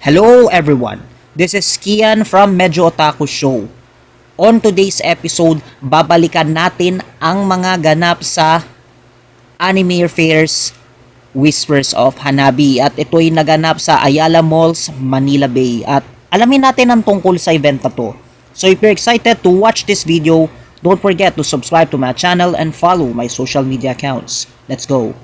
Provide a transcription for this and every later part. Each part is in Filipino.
Hello everyone, this is Kian from Medyo Otaku Show. On today's episode, babalikan natin ang mga ganap sa Anime Fairs Whispers of Hanabi at ito'y naganap sa Ayala Malls, Manila Bay at alamin natin ang tungkol sa event na to. So if you're excited to watch this video, don't forget to subscribe to my channel and follow my social media accounts. Let's go!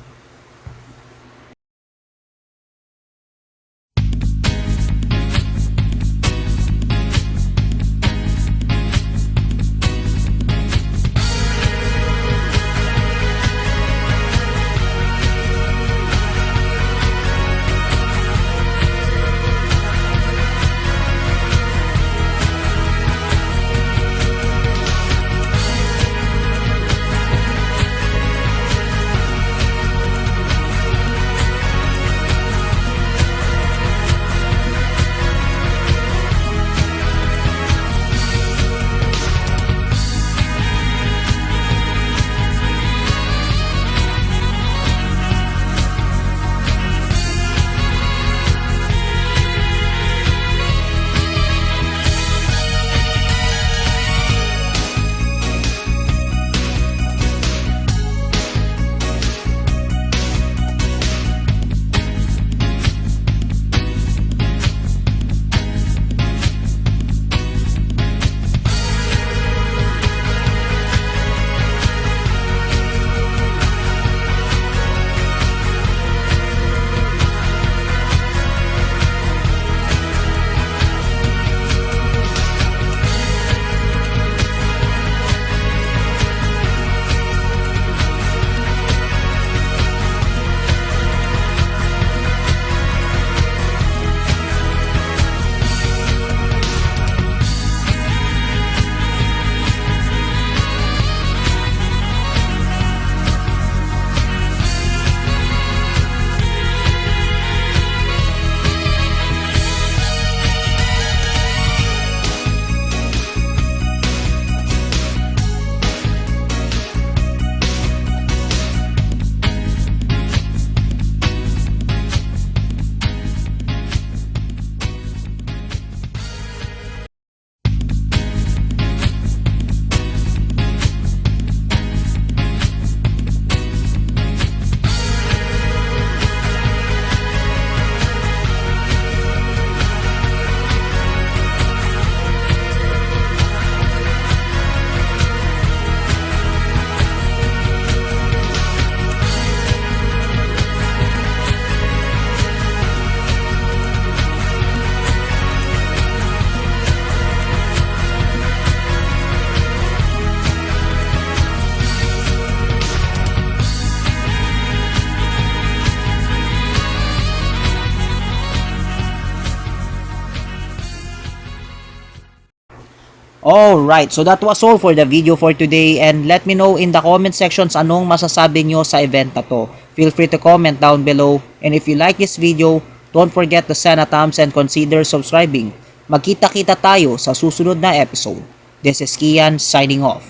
Alright, so that was all for the video for today and let me know in the comment sections anong masasabi nyo sa event na to. Feel free to comment down below and if you like this video, don't forget to send a thumbs and consider subscribing. Magkita-kita tayo sa susunod na episode. This is Kian signing off.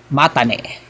Matane!